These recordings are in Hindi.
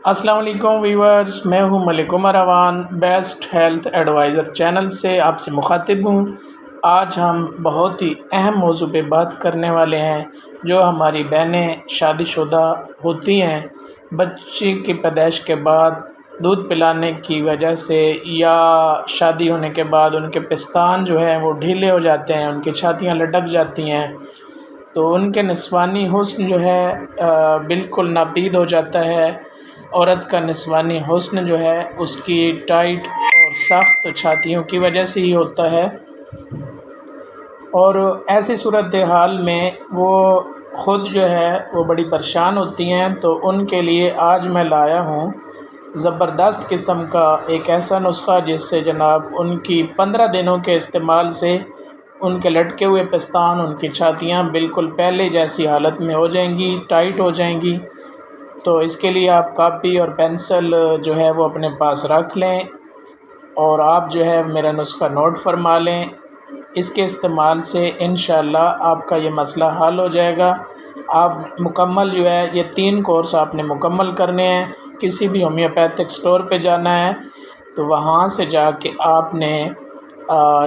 अस्सलाम वालेकुम वीवर्स, मैं हूं Malik Umar Awan best health adviser channel से आपसे मुखातिब हूं। आज हम बहुत ही अहम मौजू पे बात करने वाले हैं। जो हमारी बहनें शादीशुदा होती हैं, बच्ची की पैदाइश के बाद दूध पिलाने की वजह से या शादी होने के बाद उनके पिस्तान जो है वो ढीले हो जाते हैं, उनकी छातियाँ लटक जाती हैं, तो उनके निस्वानी हुस्न जो है बिल्कुल नापीद हो जाता है। औरत का निस्वानी हुस्न जो है उसकी टाइट और सख्त छातियों की वजह से ही होता है। और ऐसी सूरत हाल में वो ख़ुद जो है वो बड़ी परेशान होती हैं। तो उनके लिए आज मैं लाया हूँ ज़बरदस्त किस्म का एक ऐसा नुस्ख़ा जिससे जनाब उनकी 15 दिनों के इस्तेमाल से उनके लटके हुए पिस्तान, उनकी छातियाँ बिल्कुल पहले जैसी हालत में हो जाएंगी, टाइट हो जाएंगी। तो इसके लिए आप कापी और पेंसिल जो है वो अपने पास रख लें और आप जो है मेरा नुस्ख़ा नोट फरमा लें। इसके इस्तेमाल से इंशाअल्लाह आपका ये मसला हल हो जाएगा। आप मुकम्मल जो है ये 3 कोर्स आपने मुकम्मल करने हैं। किसी भी होम्योपैथिक स्टोर पे जाना है तो वहाँ से जाके आपने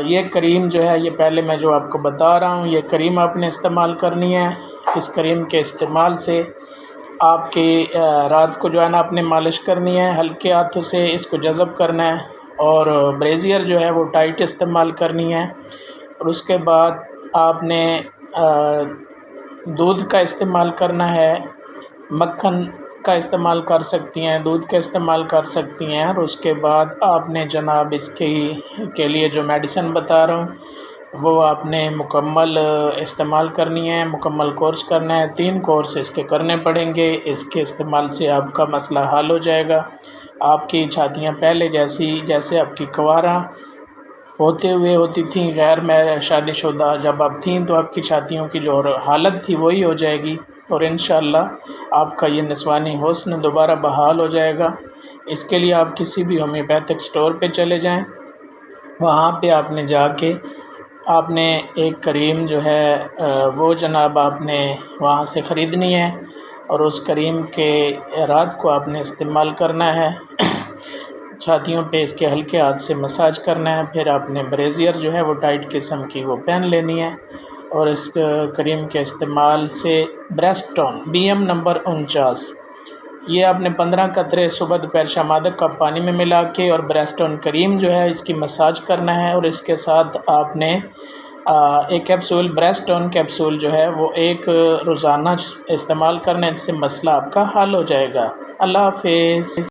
ये क्रीम जो है, ये पहले मैं जो आपको बता रहा हूँ, ये क्रीम आपने इस्तेमाल करनी है। इस क्रीम के इस्तेमाल से आपकी रात को जो है ना आपने मालिश करनी है, हल्के हाथों से इसको जज़ब करना है और ब्रेज़ियर जो है वो टाइट इस्तेमाल करनी है। और उसके बाद आपने दूध का इस्तेमाल करना है, मक्खन का इस्तेमाल कर सकती हैं, दूध का इस्तेमाल कर सकती हैं। और उसके बाद आपने जनाब इसके लिए जो मेडिसिन बता रहा हूँ वो आपने मुकम्मल इस्तेमाल करनी है, मुकम्मल कोर्स करना है। 3 कोर्स इसके करने पड़ेंगे। इसके इस्तेमाल से आपका मसला हल हो जाएगा। आपकी छातियाँ पहले जैसे आपकी कवारा होते हुए होती थी गैर मैं शादीशुदा जब आप थीं, तो आपकी छातियों की जो हालत थी वही हो जाएगी और इंशाअल्लाह आपका ये निस्वानी हुस्न दोबारा बहाल हो जाएगा। इसके लिए आप किसी भी होम्योपैथिक स्टोर पे चले जाएं, वहाँ पे आपने जाके आपने एक क्रीम जो है वो जनाब आपने वहाँ से ख़रीदनी है और उस क्रीम के रात को आपने इस्तेमाल करना है। छातियों पे इसके हल्के हाथ से मसाज करना है। फिर आपने ब्रेज़ियर जो है वो टाइट किस्म की वो पहन लेनी है और इस क्रीम के इस्तेमाल से ब्रेस्टोन BM नंबर 49 ये आपने 15 कतरे सुबह दोपहर शाम आधा कप पानी में मिला के और ब्रेस्टोन क्रीम जो है इसकी मसाज करना है। और इसके साथ आपने एक कैप्सूल ब्रेस्टोन कैप्सूल जो है वो एक रोज़ाना इस्तेमाल करने से मसला आपका हल हो जाएगा। अल्लाह हाफ़िज़।